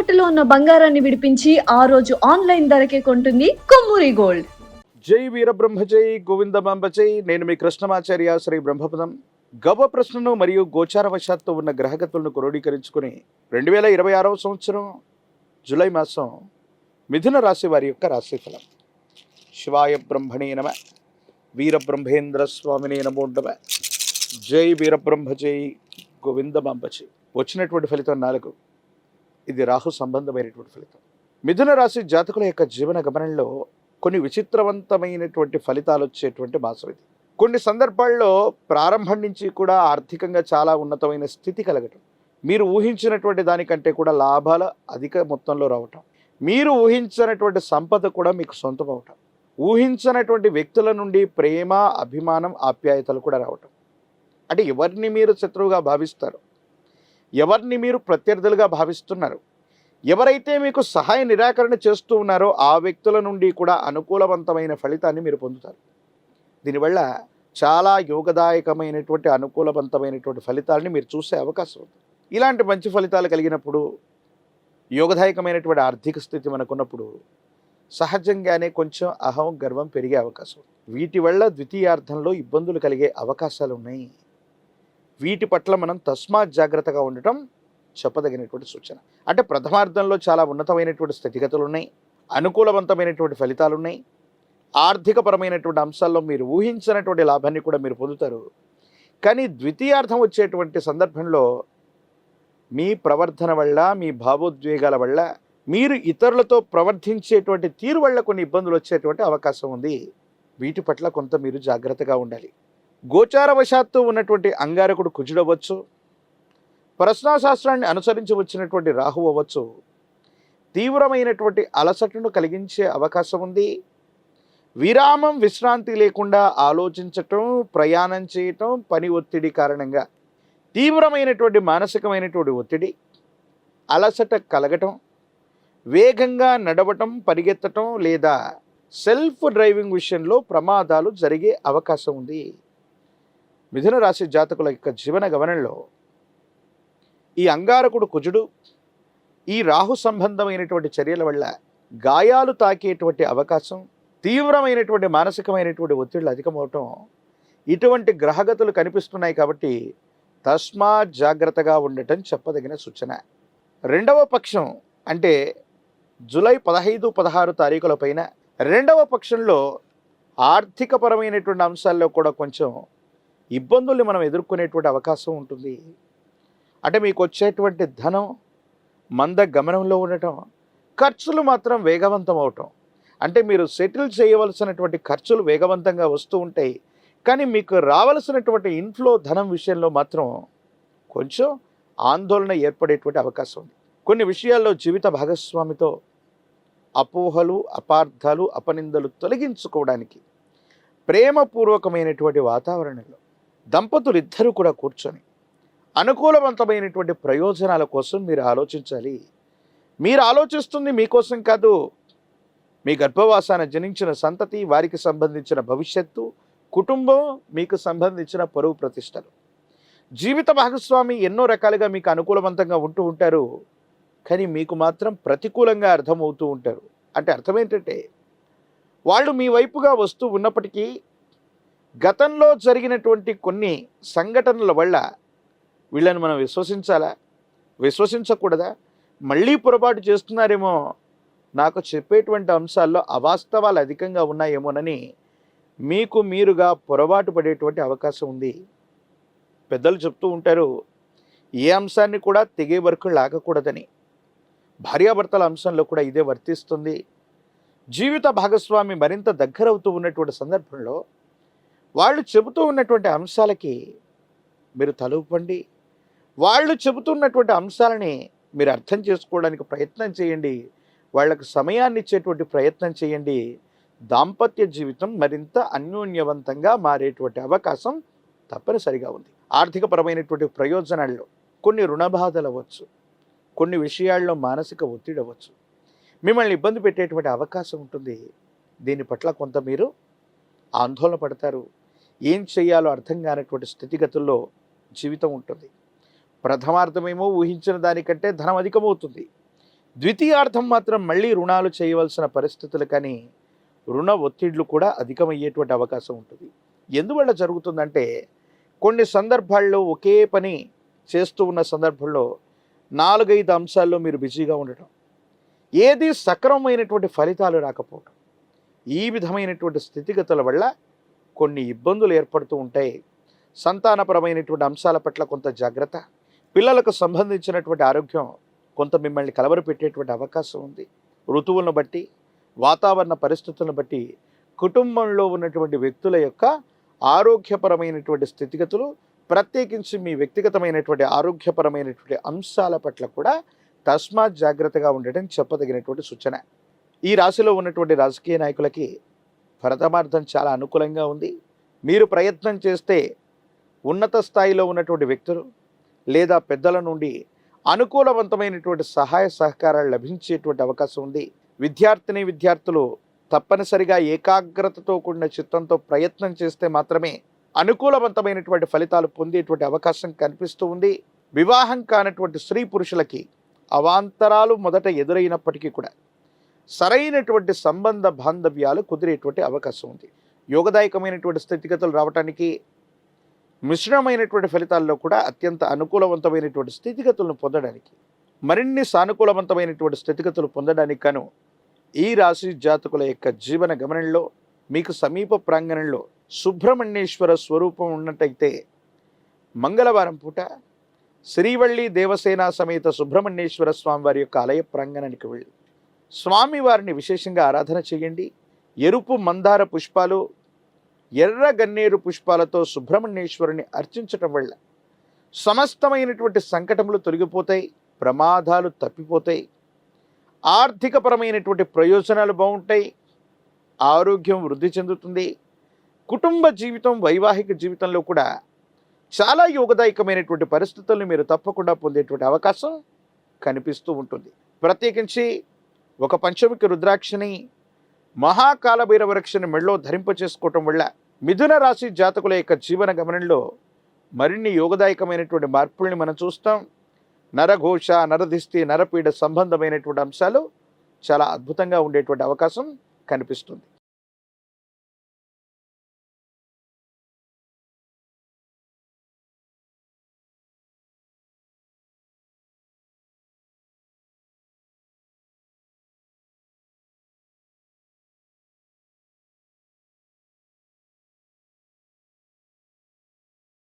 తాకట్టులో ఉన్న బంగారాన్ని విడిపించి ఆ రోజు ఆన్లైన్ ధరకే కొంటుంది కొమ్మూరి గోల్డ్. జై వీరబ్రహ్మ జై గోవిందమాంబ జై. నేను మీ కృష్ణమాచార్య శ్రీ బ్రహ్మపదం. గవ ప్రశ్నను మరియు గోచారవశాత్తు ఉన్న గ్రహగతులను క్రోడీకరించుకుని 2026వ సంవత్సరం జూలై మాసం మిథున రాశి వారి యొక్క రాశిఫలం. శివాయ బ్రహ్మణే నమ. వీరబ్రహ్మేంద్ర స్వామినే నమో నమ. జై వీరబ్రహ్మ జై గోవిందమాంబ జై. వచ్చినటువంటి ఫలితం 4. ఇది రాహు సంబంధమైనటువంటి ఫలితం. మిథున రాశి జాతకుల యొక్క జీవన గమనంలో కొన్ని విచిత్రవంతమైనటువంటి ఫలితాలు వచ్చేటువంటి మాసం ఇది. కొన్ని సందర్భాల్లో ప్రారంభం నుంచి కూడా ఆర్థికంగా చాలా ఉన్నతమైన స్థితి కలగటం, మీరు ఊహించినటువంటి దానికంటే కూడా లాభాలు అధిక మొత్తంలో రావటం, మీరు ఊహించినటువంటి సంపద కూడా మీకు సొంతం అవటం, ఊహించినటువంటి వ్యక్తుల నుండి ప్రేమ, అభిమానం, ఆప్యాయతలు కూడా రావటం. అంటే ఎవరిని మీరు శత్రువుగా భావిస్తారు, ఎవరిని మీరు ప్రత్యర్థులుగా భావిస్తున్నారు, ఎవరైతే మీకు సహాయ నిరాకరణ చేస్తూ ఉన్నారో ఆ వ్యక్తుల నుండి కూడా అనుకూలవంతమైన ఫలితాన్ని మీరు పొందుతారు. దీనివల్ల చాలా యోగదాయకమైనటువంటి అనుకూలవంతమైనటువంటి ఫలితాలని మీరు చూసే అవకాశం ఉంది. ఇలాంటి మంచి ఫలితాలు కలిగినప్పుడు, యోగదాయకమైనటువంటి ఆర్థిక స్థితి మనకున్నప్పుడు సహజంగానే కొంచెం అహం, గర్వం పెరిగే అవకాశం ఉంది. వీటి వల్ల ద్వితీయార్థంలో ఇబ్బందులు కలిగే అవకాశాలు ఉన్నాయి. వీటి పట్ల మనం తస్మాత్ జాగ్రత్తగా ఉండటం చెప్పదగినటువంటి సూచన. అంటే ప్రథమార్థంలో చాలా ఉన్నతమైనటువంటి స్థితిగతులు ఉన్నాయి, అనుకూలవంతమైనటువంటి ఫలితాలు ఉన్నాయి, ఆర్థికపరమైనటువంటి అంశాల్లో మీరు ఊహించినటువంటి లాభాన్ని కూడా మీరు పొందుతారు. కానీ ద్వితీయార్థం వచ్చేటువంటి సందర్భంలో మీ ప్రవర్తన వల్ల, మీ భావోద్వేగాల వల్ల, మీరు ఇతరులతో ప్రవర్తించేటువంటి తీరు వల్ల కొన్ని ఇబ్బందులు వచ్చేటువంటి అవకాశం ఉంది. వీటి పట్ల కొంత మీరు జాగ్రత్తగా ఉండాలి. గోచారవశాత్తు ఉన్నటువంటి అంగారకుడు కుజుడు అవ్వచ్చు, ప్రశ్నాశాస్త్రాన్ని అనుసరించి వచ్చినటువంటి రాహు అవ్వచ్చు, తీవ్రమైనటువంటి అలసటను కలిగించే అవకాశం ఉంది. విరామం, విశ్రాంతి లేకుండా ఆలోచించటం, ప్రయాణం చేయటం, పని ఒత్తిడి కారణంగా తీవ్రమైనటువంటి మానసికమైనటువంటి ఒత్తిడి, అలసట కలగటం, వేగంగా నడవటం, పరిగెత్తటం లేదా సెల్ఫ్ డ్రైవింగ్ విషయంలో ప్రమాదాలు జరిగే అవకాశం ఉంది. మిథున రాశి జాతకుల యొక్క జీవన గమనంలో ఈ అంగారకుడు కుజుడు, ఈ రాహు సంబంధమైనటువంటి చర్యల వల్ల గాయాలు తాకేటువంటి అవకాశం, తీవ్రమైనటువంటి మానసికమైనటువంటి ఒత్తిళ్లు అధికమవటం, ఇటువంటి గ్రహగతులు కనిపిస్తున్నాయి. కాబట్టి తస్మాత్ జాగ్రత్తగా ఉండటం చెప్పదగిన సూచన. రెండవ పక్షం అంటే జూలై 15, 16 తారీఖుల పైన రెండవ పక్షంలో ఆర్థికపరమైనటువంటి అంశాల్లో కూడా కొంచెం ఇబ్బందుల్ని మనం ఎదుర్కొనేటువంటి అవకాశం ఉంటుంది. అంటే మీకు వచ్చేటువంటి ధనం మంద గమనంలో ఉండటం, ఖర్చులు మాత్రం వేగవంతం అవటం. అంటే మీరు సెటిల్ చేయవలసినటువంటి ఖర్చులు వేగవంతంగా వస్తూ ఉంటాయి, కానీ మీకు రావలసినటువంటి ఇన్ఫ్లో ధనం విషయంలో మాత్రం కొంచెం ఆందోళన ఏర్పడేటువంటి అవకాశం ఉంది. కొన్ని విషయాల్లో జీవిత భాగస్వామితో అపోహలు, అపార్థాలు, అపనిందలు తొలగించుకోవడానికి ప్రేమపూర్వకమైనటువంటి వాతావరణంలో దంపతులు ఇద్దరూ కూడా కూర్చొని అనుకూలవంతమైనటువంటి ప్రయోజనాల కోసం మీరు ఆలోచించాలి. మీరు ఆలోచిస్తుంది మీకోసం కాదు, మీ గర్భవాసాన జనించిన సంతతి, వారికి సంబంధించిన భవిష్యత్తు, కుటుంబం, మీకు సంబంధించిన పరువు ప్రతిష్టలు. జీవిత భాగస్వామి ఎన్నో రకాలుగా మీకు అనుకూలవంతంగా ఉంటూ ఉంటారు, కానీ మీకు మాత్రం ప్రతికూలంగా అర్థమవుతూ ఉంటారు. అంటే అర్థం ఏంటంటే వాళ్ళు మీ వైపుగా వస్తూ ఉన్నప్పటికీ గతంలో జరిగినటువంటి కొన్ని సంఘటనల వల్ల వీళ్ళని మనం విశ్వసించాలా, విశ్వసించకూడదా, మళ్ళీ పొరపాటు చేస్తున్నారేమో, నాకు చెప్పేటువంటి అంశాల్లో అవాస్తవాలు అధికంగా ఉన్నాయేమోనని మీకు మీరుగా పొరపాటు పడేటువంటి అవకాశం ఉంది. పెద్దలు చెప్తూ ఉంటారు, ఏ అంశాన్ని కూడా తెగే వరకు లాగకూడదని. భార్యాభర్తల అంశంలో కూడా ఇదే వర్తిస్తుంది. జీవిత భాగస్వామి మరింత దగ్గరవుతూ ఉన్నటువంటి సందర్భంలో వాళ్ళు చెబుతూ ఉన్నటువంటి అంశాలకి మీరు తలూపండి. వాళ్ళు చెబుతున్నటువంటి అంశాలని మీరు అర్థం చేసుకోవడానికి ప్రయత్నం చేయండి. వాళ్ళకు సమయాన్ని ఇచ్చేటువంటి ప్రయత్నం చేయండి. దాంపత్య జీవితం మరింత అన్యోన్యవంతంగా మారేటువంటి అవకాశం తప్పనిసరిగా ఉంది. ఆర్థికపరమైనటువంటి ప్రయోజనాల్లో కొన్ని రుణబాధలు అవ్వచ్చు, కొన్ని విషయాల్లో మానసిక ఒత్తిడి అవ్వచ్చు, మిమ్మల్ని ఇబ్బంది పెట్టేటువంటి అవకాశం ఉంటుంది. దీని పట్ల కొంత మీరు ఆందోళన పడతారు. ఏం చేయాలో అర్థం కానటువంటి స్థితిగతుల్లో జీవితం ఉంటుంది. ప్రథమార్థమేమో ఊహించిన దానికంటే ధనం అధికమవుతుంది, ద్వితీయార్థం మాత్రం మళ్ళీ రుణాలు చేయవలసిన పరిస్థితులు కానీ రుణ ఒత్తిళ్లు కూడా అధికమయ్యేటువంటి అవకాశం ఉంటుంది. ఎందువల్ల జరుగుతుందంటే కొన్ని సందర్భాల్లో ఒకే పని చేస్తూ ఉన్న సందర్భంలో 4-5 అంశాల్లో మీరు బిజీగా ఉండటం, ఏది సక్రమమైనటువంటి ఫలితాలు రాకపోవటం, ఈ విధమైనటువంటి స్థితిగతుల వల్ల కొన్ని ఇబ్బందులు ఏర్పడుతూ ఉంటాయి. సంతానపరమైనటువంటి అంశాల పట్ల కొంత జాగ్రత్త, పిల్లలకు సంబంధించినటువంటి ఆరోగ్యం కొంత మిమ్మల్ని కలవరపెట్టేటువంటి అవకాశం ఉంది. ఋతువులను బట్టి, వాతావరణ పరిస్థితులను బట్టి కుటుంబంలో ఉన్నటువంటి వ్యక్తుల యొక్క ఆరోగ్యపరమైనటువంటి స్థితిగతులు, ప్రత్యేకించి మీ వ్యక్తిగతమైనటువంటి ఆరోగ్యపరమైనటువంటి అంశాల పట్ల కూడా తస్మాత్ జాగ్రత్తగా ఉండటం చెప్పదగినటువంటి సూచన. ఈ రాశిలో ఉన్నటువంటి రాజకీయ నాయకులకి ప్రథమార్థం చాలా అనుకూలంగా ఉంది. మీరు ప్రయత్నం చేస్తే ఉన్నత స్థాయిలో ఉన్నటువంటి వ్యక్తులు లేదా పెద్దల నుండి అనుకూలవంతమైనటువంటి సహాయ సహకారాలు లభించేటువంటి అవకాశం ఉంది. విద్యార్థులు తప్పనిసరిగా ఏకాగ్రతతో కూడిన చిత్తంతో ప్రయత్నం చేస్తే మాత్రమే అనుకూలవంతమైనటువంటి ఫలితాలు పొందేటువంటి అవకాశం కనిపిస్తూ ఉంది. వివాహం కానటువంటి స్త్రీ పురుషులకి అవాంతరాలు మొదట ఎదురైనప్పటికీ కూడా సరైనటువంటి సంబంధ బాంధవ్యాలు కుదిరేటువంటి అవకాశం ఉంది. యోగదాయకమైనటువంటి స్థితిగతులు రావటానికి, మిశ్రమైనటువంటి ఫలితాల్లో కూడా అత్యంత అనుకూలవంతమైనటువంటి స్థితిగతులను పొందడానికి, మరిన్ని సానుకూలవంతమైనటువంటి స్థితిగతులు పొందడానికి గాను ఈ రాశి జాతకుల యొక్క జీవన గమనంలో మీకు సమీప ప్రాంగణంలో సుబ్రహ్మణ్యేశ్వర స్వరూపం ఉన్నట్టయితే మంగళవారం పూట శ్రీవల్లి దేవసేన సమేత సుబ్రహ్మణ్యేశ్వర స్వామి వారి యొక్క ఆలయ ప్రాంగణానికి వెళ్ళి స్వామివారిని విశేషంగా ఆరాధన చేయండి. ఎరుపు మందార పుష్పాలు, ఎర్ర గన్నేరు పుష్పాలతో సుబ్రహ్మణ్యేశ్వరుని అర్చించటం వల్ల సమస్తమైనటువంటి సంకటములు తొలగిపోతాయి, ప్రమాదాలు తప్పిపోతాయి, ఆర్థికపరమైనటువంటి ప్రయోజనాలు బాగుంటాయి, ఆరోగ్యం వృద్ధి చెందుతుంది. కుటుంబ జీవితం, వైవాహిక జీవితంలో కూడా చాలా యోగదాయకమైనటువంటి పరిస్థితులను మీరు తప్పకుండా పొందేటువంటి అవకాశం కనిపిస్తూ ఉంటుంది. ప్రత్యేకించి ఒక పంచముఖి రుద్రాక్షని, మహాకాలభైరవ వృక్షని మెడలో ధరింపచేసుకోవటం వల్ల మిథున రాశి జాతకుల యొక్క జీవన గమనంలో మరిన్ని యోగదాయకమైనటువంటి మార్పుల్ని మనం చూస్తాం. నరఘోష, నరదిష్టి, నరపీడ సంబంధమైనటువంటి అంశాలు చాలా అద్భుతంగా ఉండేటువంటి అవకాశం కనిపిస్తుంది.